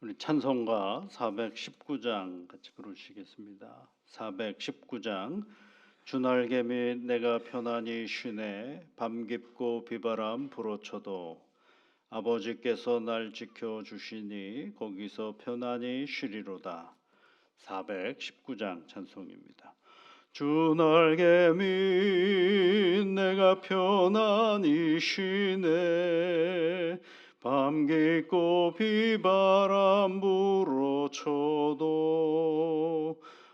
우리 찬송가 419장 같이 부르시겠습니다. 419장 주날개 및 내가 편안히 쉬네 밤 깊고 비바람 불어쳐도 아버지께서 날 지켜주시니 거기서 편안히 쉬리로다. 419장 찬송입니다. 주날개 및 내가 편안히 쉬네 밤 깊고 비바람 불어쳐도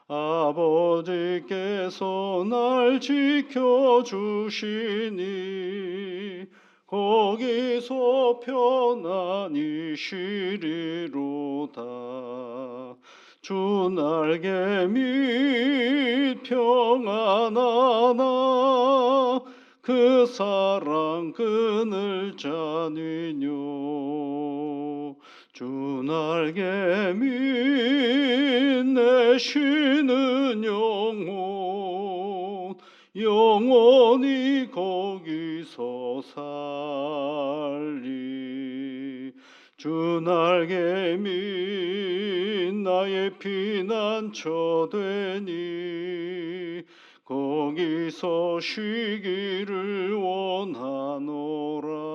아버지께서 날 지켜주시니 거기서 편안히 쉬리로다. 주 날개 밑 평안하나 그 사랑 그늘 자니뇨. 주 날개 밑 내 쉬는 영혼 영원히 거기서 살리. 주 날개 밑 나의 피난처 되니 거기서 쉬기를 원하노라.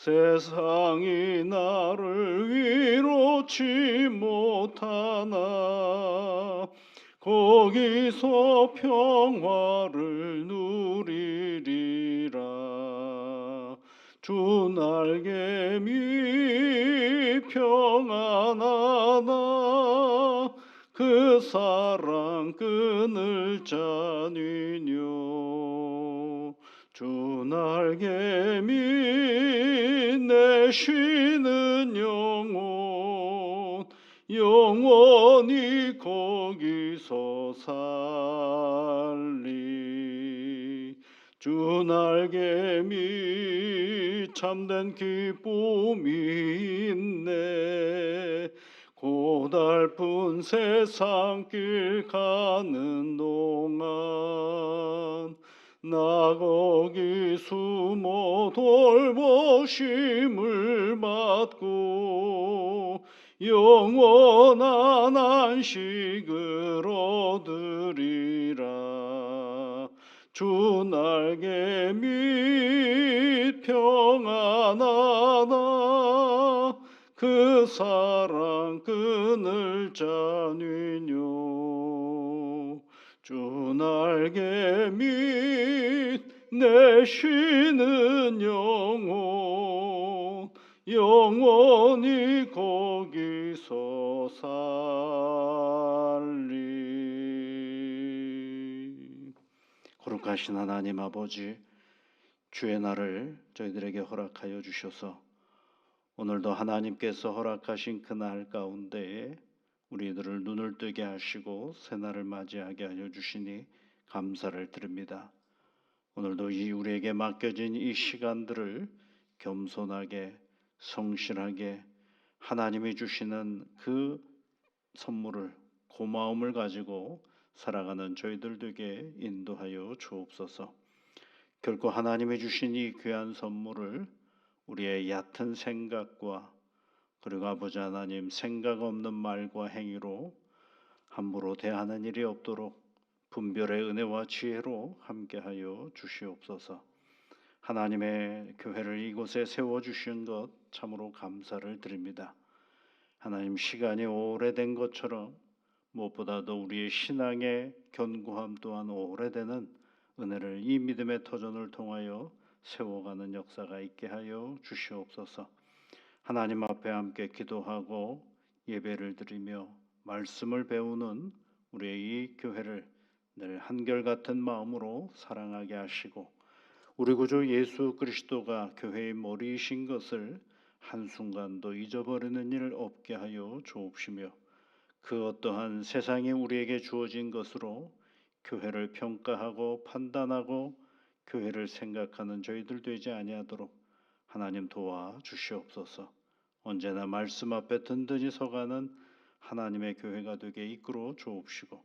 세상이 나를 위로치 못하나 거기서 평화를 누리리라. 주 날개 밑 평안하나 그 사랑 그늘 자니뇨. 주 날개 밑 내 쉬는 영혼 영원히 거기서 살리. 주 날개 밑 참된 기쁨이 있네 고달픈 세상 길 가는 동안 나 거기 숨어 돌보심을 받고 영원한 안식을 얻으리라. 주 날개 밑 평안하나 그 사랑 그늘 자니뇨. 주 날개 밑 내 쉬는 영혼 영원히 거기서 살리. 거룩하신 하나님 아버지, 주의 날을 저희들에게 허락하여 주셔서 오늘도 하나님께서 허락하신 그 날 가운데에 우리들을 눈을 뜨게 하시고 새날을 맞이하게 하여 주시니 감사를 드립니다. 오늘도 우리에게 맡겨진 이 시간들을 겸손하게 성실하게 하나님이 주시는 그 선물을 고마움을 가지고 살아가는 저희들 되게 인도하여 주옵소서. 결코 하나님이 주신 이 귀한 선물을 우리의 얕은 생각과 그리고 아버지 하나님 생각 없는 말과 행위로 함부로 대하는 일이 없도록 분별의 은혜와 지혜로 함께하여 주시옵소서. 하나님의 교회를 이곳에 세워주신 것 참으로 감사를 드립니다. 하나님 시간이 오래된 것처럼 무엇보다도 우리의 신앙의 견고함 또한 오래되는 은혜를 이 믿음의 터전을 통하여 세워가는 역사가 있게 하여 주시옵소서. 하나님 앞에 함께 기도하고 예배를 드리며 말씀을 배우는 우리의 이 교회를 늘 한결같은 마음으로 사랑하게 하시고 우리 구주 예수 그리스도가 교회의 머리이신 것을 한순간도 잊어버리는 일 없게 하여 주옵시며 그 어떠한 세상에 우리에게 주어진 것으로 교회를 평가하고 판단하고 교회를 생각하는 저희들 되지 아니하도록 하나님 도와주시옵소서. 언제나 말씀 앞에 든든히 서가는 하나님의 교회가 되게 이끌어 주옵시고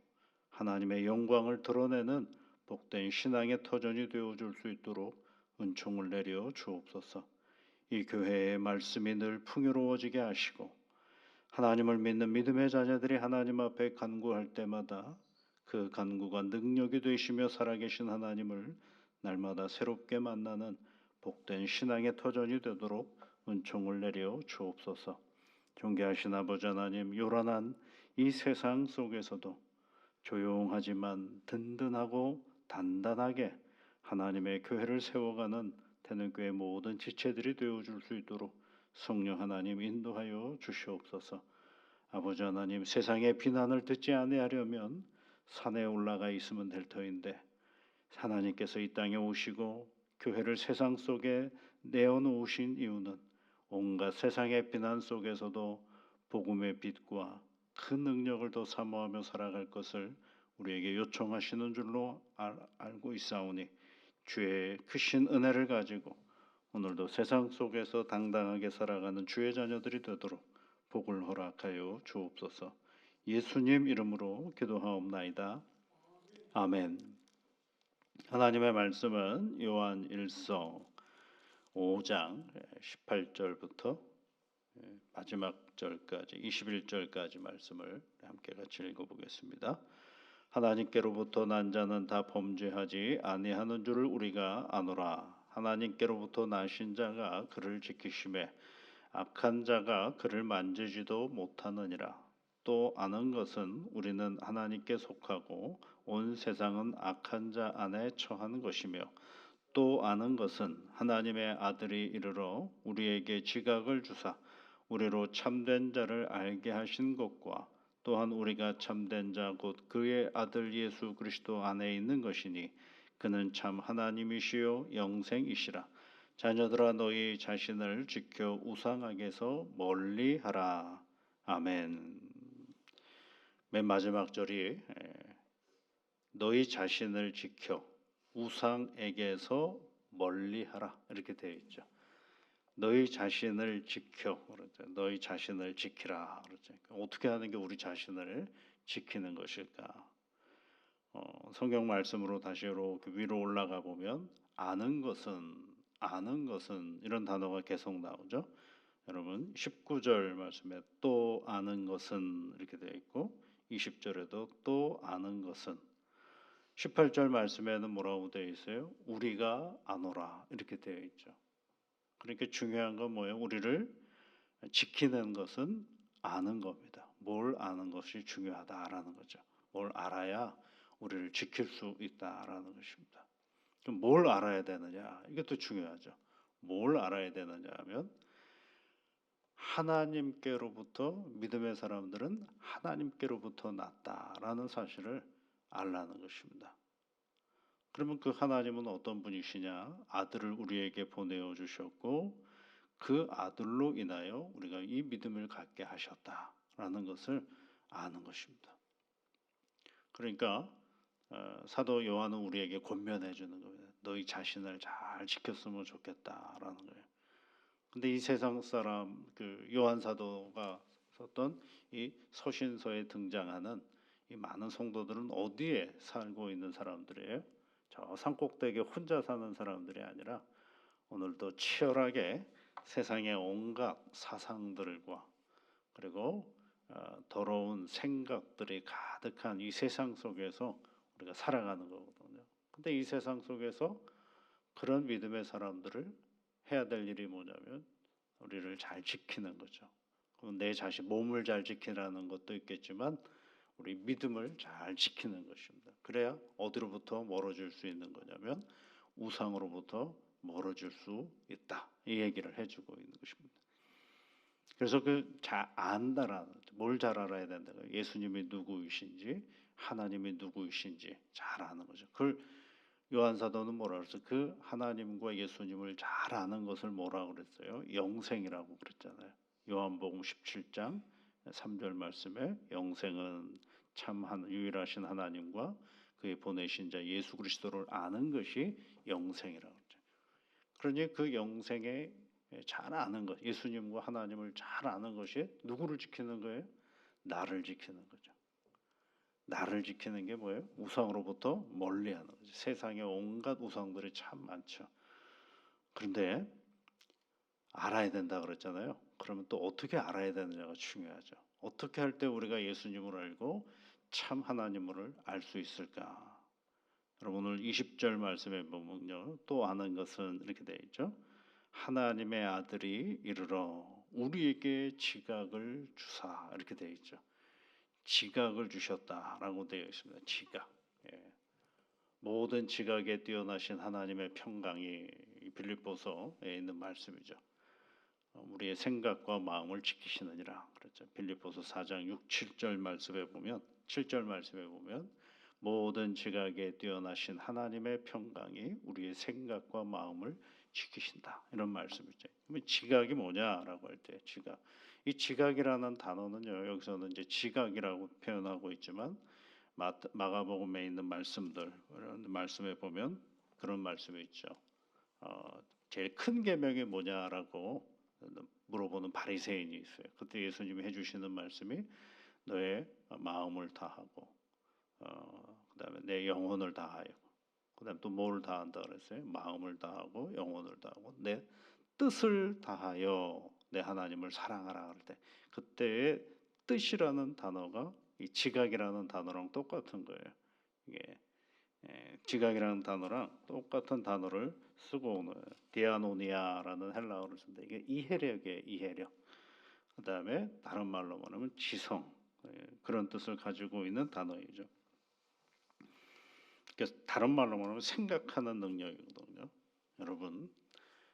하나님의 영광을 드러내는 복된 신앙의 터전이 되어줄 수 있도록 은총을 내려 주옵소서. 이 교회의 말씀이 늘 풍요로워지게 하시고 하나님을 믿는 믿음의 자녀들이 하나님 앞에 간구할 때마다 그 간구가 능력이 되시며 살아계신 하나님을 날마다 새롭게 만나는 복된 신앙의 터전이 되도록 은총을 내려 주옵소서. 존귀하신 아버지 하나님, 요란한 이 세상 속에서도 조용하지만 든든하고 단단하게 하나님의 교회를 세워가는 되는교회 모든 지체들이 되어줄 수 있도록 성령 하나님 인도하여 주시옵소서. 아버지 하나님, 세상의 비난을 듣지 아니하려면 산에 올라가 있으면 될 터인데 하나님께서 이 땅에 오시고 교회를 세상 속에 내어놓으신 이유는 온갖 세상의 비난 속에서도 복음의 빛과 그 능력을 더 사모하며 살아갈 것을 우리에게 요청하시는 줄로 알고 있사오니 주의 크신 은혜를 가지고 오늘도 세상 속에서 당당하게 살아가는 주의 자녀들이 되도록 복을 허락하여 주옵소서. 예수님 이름으로 기도하옵나이다. 아멘. 하나님의 말씀은 요한 1서 5장 18절부터 마지막 절까지 21절까지 말씀을 함께 같이 읽어보겠습니다. 하나님께로부터 난 자는 다 범죄하지 아니하는 줄을 우리가 아노라. 하나님께로부터 나신 자가 그를 지키심에 악한 자가 그를 만지지도 못하느니라. 또 아는 것은 우리는 하나님께 속하고 온 세상은 악한 자 안에 처한 것이며 또 아는 것은 하나님의 아들이 이르러 우리에게 지각을 주사 우리로 참된 자를 알게 하신 것과 또한 우리가 참된 자 곧 그의 아들 예수 그리스도 안에 있는 것이니 그는 참 하나님이시요 영생이시라. 자녀들아 너희 자신을 지켜 우상악에서 멀리하라. 아멘. 맨 마지막 절이 너희 자신을 지켜 우상에게서 멀리하라 이렇게 되어 있죠. 너희 자신을 지켜, 그렇죠. 너희 자신을 지키라. 그렇죠. 어떻게 하는 게 우리 자신을 지키는 것일까? 성경 말씀으로 다시 이렇게 위로 올라가 보면 아는 것은 이런 단어가 계속 나오죠. 여러분 19절 말씀에 또 아는 것은 이렇게 되어 있고 20절에도 또 아는 것은 18절 말씀에는 뭐라고 되어 있어요? 우리가 아노라 이렇게 되어 있죠. 그러니까 중요한 건 뭐예요? 우리를 지키는 것은 아는 겁니다. 뭘 아는 것이 중요하다라는 거죠. 뭘 알아야 우리를 지킬 수 있다라는 것입니다. 그럼 뭘 알아야 되느냐? 이것도 중요하죠. 뭘 알아야 되느냐 하면 하나님께로부터 믿음의 사람들은 하나님께로부터 났다라는 사실을 알라는 것입니다. 그러면 그 하나님은 어떤 분이시냐? 아들을 우리에게 보내어 주셨고 그 아들로 인하여 우리가 이 믿음을 갖게 하셨다라는 것을 아는 것입니다. 그러니까 사도 요한은 우리에게 권면해 주는 겁니다. 너희 자신을 잘 지켰으면 좋겠다라는 거예요. 근데 이 세상 사람 그 요한 사도가 썼던 이 서신서에 등장하는 이 많은 성도들은 어디에 살고 있는 사람들이에요? 저 산꼭대기에 혼자 사는 사람들이 아니라 오늘도 치열하게 세상의 온갖 사상들과 그리고 더러운 생각들이 가득한 이 세상 속에서 우리가 살아가는 거거든요. 근데 이 세상 속에서 그런 믿음의 사람들을 해야 될 일이 뭐냐면 우리를 잘 지키는 거죠. 그럼 내 자신 몸을 잘 지키라는 것도 있겠지만 우리 믿음을 잘 지키는 것입니다. 그래야 어디로부터 멀어질 수 있는 거냐면 우상으로부터 멀어질 수 있다. 이 얘기를 해주고 있는 것입니다. 그래서 그 잘 안다라는 뭘 잘 알아야 된다. 예수님이 누구이신지 하나님이 누구이신지 잘 아는 거죠. 그걸 요한 사도는 뭐라 그랬어요? 그 하나님과 예수님을 잘 아는 것을 뭐라 그랬어요? 영생이라고 그랬잖아요. 요한복음 17장 3절 말씀에 영생은 참 유일하신 하나님과 그의 보내신 자 예수 그리스도를 아는 것이 영생이라고 그랬죠. 그러니 그 영생에 잘 아는 것, 예수님과 하나님을 잘 아는 것이 누구를 지키는 거예요? 나를 지키는 거죠. 나를 지키는 게 뭐예요? 우상으로부터 멀리하는 거죠. 세상에 온갖 우상들이 참 많죠. 그런데 알아야 된다 그랬잖아요. 그러면 또 어떻게 알아야 되느냐가 중요하죠. 어떻게 할 때 우리가 예수님을 알고 참 하나님을 알 수 있을까? 여러분 오늘 20절 말씀에 보면요. 또 하는 것은 이렇게 되어 있죠. 하나님의 아들이 이르러 우리에게 지각을 주사 이렇게 되어 있죠. 지각을 주셨다라고 되어 있습니다. 지각. 예. 모든 지각에 뛰어나신 하나님의 평강이 빌립보서에 있는 말씀이죠. 우리의 생각과 마음을 지키시느니라 그렇죠. 빌립보서 4장 6, 7절 말씀에 보면 7절 말씀에 보면 모든 지각에 뛰어나신 하나님의 평강이 우리의 생각과 마음을 지키신다 이런 말씀이죠. 그러면 지각이 뭐냐라고 할 때 지각. 이 지각이라는 단어는요 여기서는 이제 지각이라고 표현하고 있지만 마가복음에 있는 말씀들 이런 말씀에 보면 그런 말씀이 있죠. 제일 큰 계명이 뭐냐라고 물어보는 바리새인이 있어요. 그때 예수님이 해주시는 말씀이 너의 마음을 다하고 그다음에 내 영혼을 다하여 그다음 또 뭘 다한다 그랬어요? 마음을 다하고 영혼을 다하고 내 뜻을 다하여 내 하나님을 사랑하라 할 때 그때의 뜻이라는 단어가 이 지각이라는 단어랑 똑같은 거예요. 이게 지각이라는 단어랑 똑같은 단어를 쓰고 오는 디아노니아라는 헬라어를 씁니다. 이게 이해력이에요. 이해력. 그다음에 다른 말로 말하면 지성 그런 뜻을 가지고 있는 단어이죠. 그래서 다른 말로 말하면 생각하는 능력이거든요. 여러분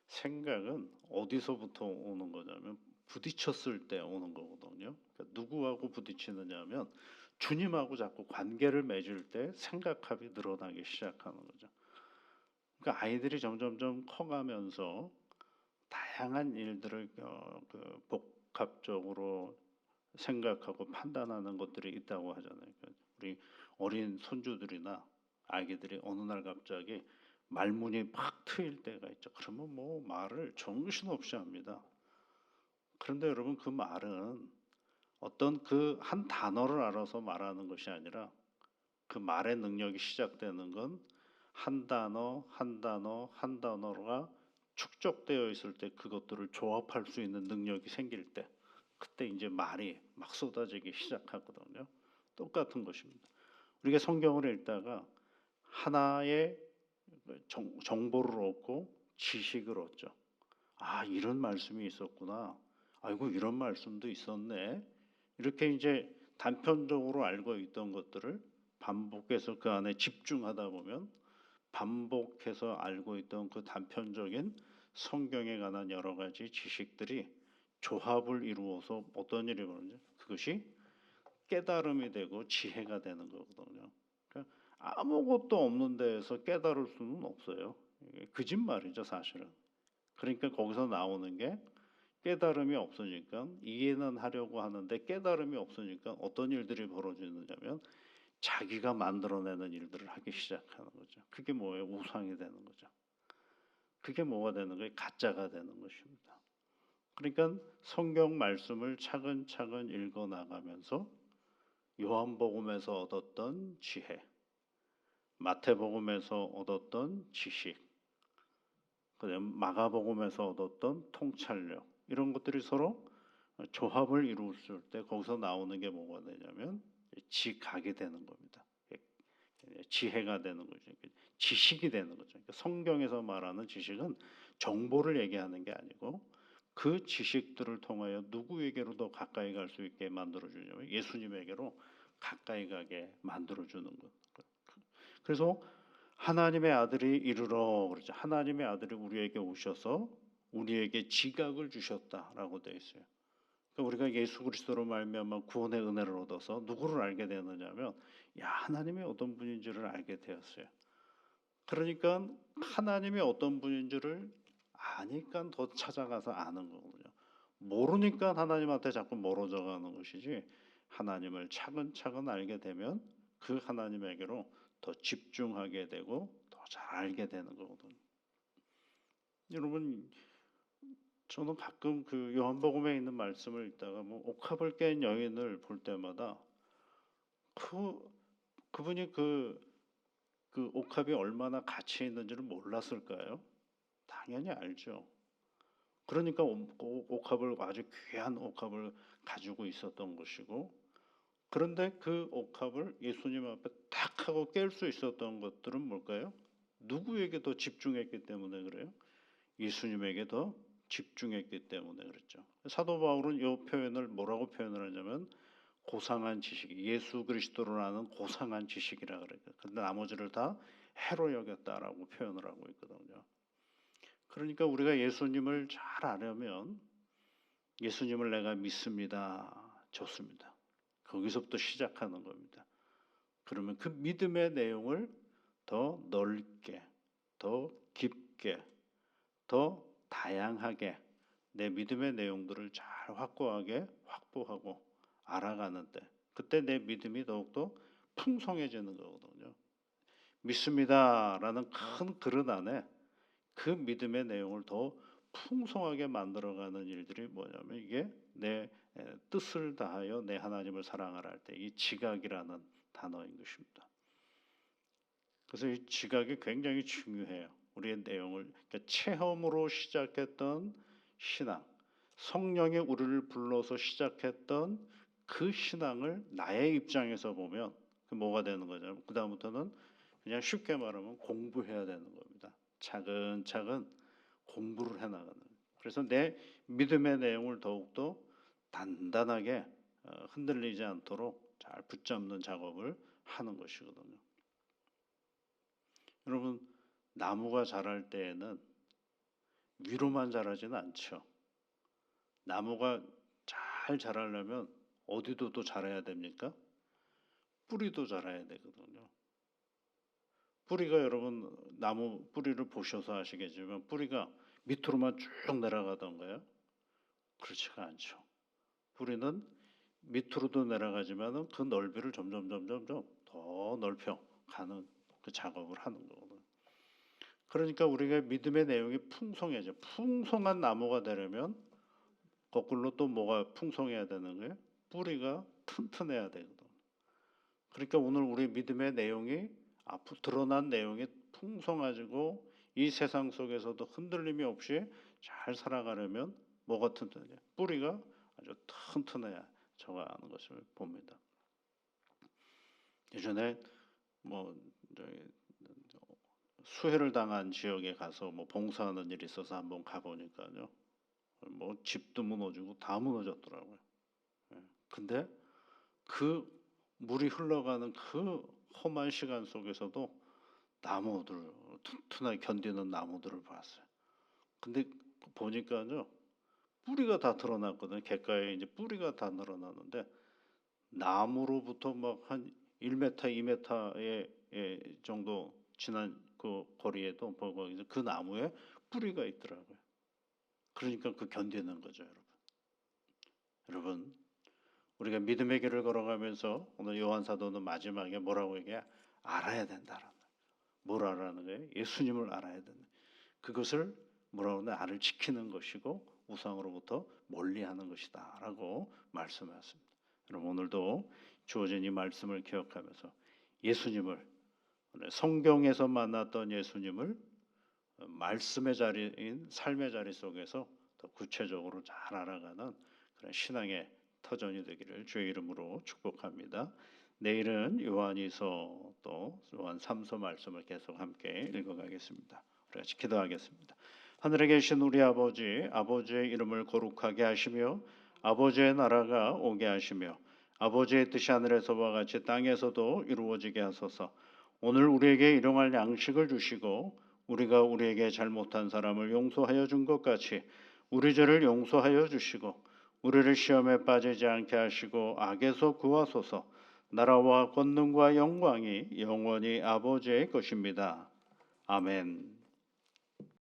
생각은 어디서부터 오는 거냐면 부딪혔을 때 오는 거거든요. 그러니까 누구하고 부딪히느냐면 주님하고 자꾸 관계를 맺을 때 생각합이 늘어나기 시작하는 거죠. 그러니까 아이들이 점점점 커가면서 다양한 일들을 복합적으로 생각하고 판단하는 것들이 있다고 하잖아요. 그러니까 우리 어린 손주들이나 아기들이 어느 날 갑자기 말문이 팍 트일 때가 있죠. 그러면 뭐 말을 정신없이 합니다. 그런데 여러분 그 말은 어떤 그 한 단어를 알아서 말하는 것이 아니라 그 말의 능력이 시작되는 건 한 단어 한 단어 한 단어가 축적되어 있을 때 그것들을 조합할 수 있는 능력이 생길 때 그때 이제 말이 막 쏟아지기 시작하거든요. 똑같은 것입니다. 우리가 성경을 읽다가 하나의 정보를 얻고 지식을 얻죠. 아, 이런 말씀이 있었구나. 아이고, 이런 말씀도 있었네. 이렇게 이제 단편적으로 알고 있던 것들을 반복해서 그 안에 집중하다 보면 반복해서 알고 있던 그 단편적인 성경에 관한 여러 가지 지식들이 조합을 이루어서 어떤 일이 벌어지죠? 그것이 깨달음이 되고 지혜가 되는 거거든요. 그러니까 아무것도 없는 데에서 깨달을 수는 없어요. 이게 거짓말이죠, 사실은. 그러니까 거기서 나오는 게 깨달음이 없으니까 이해는 하려고 하는데 깨달음이 없으니까 어떤 일들이 벌어지느냐면 자기가 만들어내는 일들을 하기 시작하는 거죠. 그게 뭐예요? 우상이 되는 거죠. 그게 뭐가 되는 거예요? 가짜가 되는 것입니다. 그러니까 성경 말씀을 차근차근 읽어 나가면서 요한복음에서 얻었던 지혜, 마태복음에서 얻었던 지식, 그다음 마가복음에서 얻었던 통찰력 이런 것들이 서로 조합을 이루었을 때 거기서 나오는 게 뭐가 되냐면 지각이 되는 겁니다. 지혜가 되는 거죠. 지식이 되는 거죠. 그러니까 성경에서 말하는 지식은 정보를 얘기하는 게 아니고 그 지식들을 통하여 누구에게로 더 가까이 갈 수 있게 만들어주냐면 예수님에게로 가까이 가게 만들어주는 것. 그래서 하나님의 아들이 이르러 그러죠. 하나님의 아들이 우리에게 오셔서 우리에게 지각을 주셨다라고 되어 있어요. 그러니까 우리가 예수 그리스도로 말미암아 구원의 은혜를 얻어서 누구를 알게 되느냐면 야 하나님이 어떤 분인지를 알게 되었어요. 그러니까 하나님이 어떤 분인지를 아니까 더 찾아가서 아는 거거든요. 모르니까 하나님한테 자꾸 멀어져 가는 것이지 하나님을 차근차근 알게 되면 그 하나님에게로 더 집중하게 되고 더 잘 알게 되는 거거든요. 여러분 저는 가끔 그 요한복음에 있는 말씀을 읽다가 뭐 옥합을 깬 여인을 볼 때마다 그 그분이 그 옥합이 얼마나 가치 있는지를 몰랐을까요? 당연히 알죠. 그러니까 옥합을 아주 귀한 옥합을 가지고 있었던 것이고, 그런데 그 옥합을 예수님 앞에 딱 하고 깰 수 있었던 것들은 뭘까요? 누구에게 더 집중했기 때문에 그래요? 예수님에게 더 집중했기 때문에 그랬죠. 사도 바울은 이 표현을 뭐라고 표현을 하냐면 고상한 지식, 예수 그리스도를 아는 고상한 지식이라 그래요. 근데 나머지를 다 해로 여겼다라고 표현을 하고 있거든요. 그러니까 우리가 예수님을 잘 알려면 예수님을 내가 믿습니다. 좋습니다. 거기서부터 시작하는 겁니다. 그러면 그 믿음의 내용을 더 넓게, 더 깊게, 더 다양하게 내 믿음의 내용들을 잘 확고하게 확보하고 알아가는데, 그때 내 믿음이 더욱더 풍성해지는 거거든요. 믿습니다라는 큰 그릇 안에 그 믿음의 내용을 더 풍성하게 만들어가는 일들이 뭐냐면 이게 내 뜻을 다하여 내 하나님을 사랑하라 할 때 이 지각이라는 단어인 것입니다. 그래서 이 지각이 굉장히 중요해요. 우리의 내용을 그러니까 체험으로 시작했던 신앙, 성령이 우리를 불러서 시작했던 그 신앙을 나의 입장에서 보면 그 뭐가 되는 거냐면 그 다음부터는 그냥 쉽게 말하면 공부해야 되는 겁니다. 차근차근 공부를 해나가는. 그래서 내 믿음의 내용을 더욱더 단단하게 흔들리지 않도록 잘 붙잡는 작업을 하는 것이거든요. 여러분, 나무가 자랄 때에는 위로만 자라지는 않죠. 나무가 잘 자라려면 어디도 또 자라야 됩니까? 뿌리도 자라야 되거든요. 뿌리가 여러분 나무 뿌리를 보셔서 아시겠지만 뿌리가 밑으로만 쭉 내려가던가요? 그렇지가 않죠. 뿌리는 밑으로도 내려가지만은 그 넓이를 점점 더 넓혀 가는 그 작업을 하는 거거든요. 그러니까 우리가 믿음의 내용이 풍성해져. 풍성한 나무가 되려면 거꾸로 또 뭐가 풍성해야 되는 거예요? 뿌리가 튼튼해야 되거든. 그러니까 오늘 우리 믿음의 내용이 앞으로 드러난 내용이 풍성해지고 이 세상 속에서도 흔들림이 없이 잘 살아가려면 뭐가 튼튼해요? 뿌리가 아주 튼튼해야 저가하는 것을 봅니다. 예전에 뭐 수해를 당한 지역에 가서 뭐 봉사하는 일이 있어서 한번 가보니까요. 뭐 집도 무너지고 다 무너졌더라고요. 근데 그 물이 흘러가는 그 험한 시간 속에서도 나무들 튼튼하게 견디는 나무들을 봤어요. 근데 보니까요 뿌리가 다 드러났거든요. 갯가에 이제 뿌리가 다 드러나는데 나무로부터 막 한 1m, 2m의 정도 지난 그 거리에도 보고 그 나무에 뿌리가 있더라고요. 그러니까 그 견디는 거죠, 여러분. 여러분, 우리가 믿음의 길을 걸어가면서 오늘 요한 사도는 마지막에 뭐라고 얘기해? 알아야 된다라는 거예요. 뭘 알아는 거예요? 예수님을 알아야 된다. 그것을 뭐라고 하나 알을 지키는 것이고 우상으로부터 멀리하는 것이다라고 말씀하셨습니다. 여러분 오늘도 주어진 이 말씀을 기억하면서 예수님을 성경에서 만났던 예수님을 말씀의 자리인 삶의 자리 속에서 더 구체적으로 잘 알아가는 그런 신앙의 터전이 되기를 주의 이름으로 축복합니다. 내일은 요한이서 또 요한 3서 말씀을 계속 함께 읽어가겠습니다. 우리 같이 기도하겠습니다. 하늘에 계신 우리 아버지, 아버지의 이름을 거룩하게 하시며 아버지의 나라가 오게 하시며 아버지의 뜻이 하늘에서와 같이 땅에서도 이루어지게 하소서. 오늘 우리에게 일용할 양식을 주시고 우리가 우리에게 잘못한 사람을 용서하여 준 것 같이 우리 죄를 용서하여 주시고 우리를 시험에 빠지지 않게 하시고 악에서 구하소서. 나라와 권능과 영광이 영원히 아버지의 것입니다. 아멘.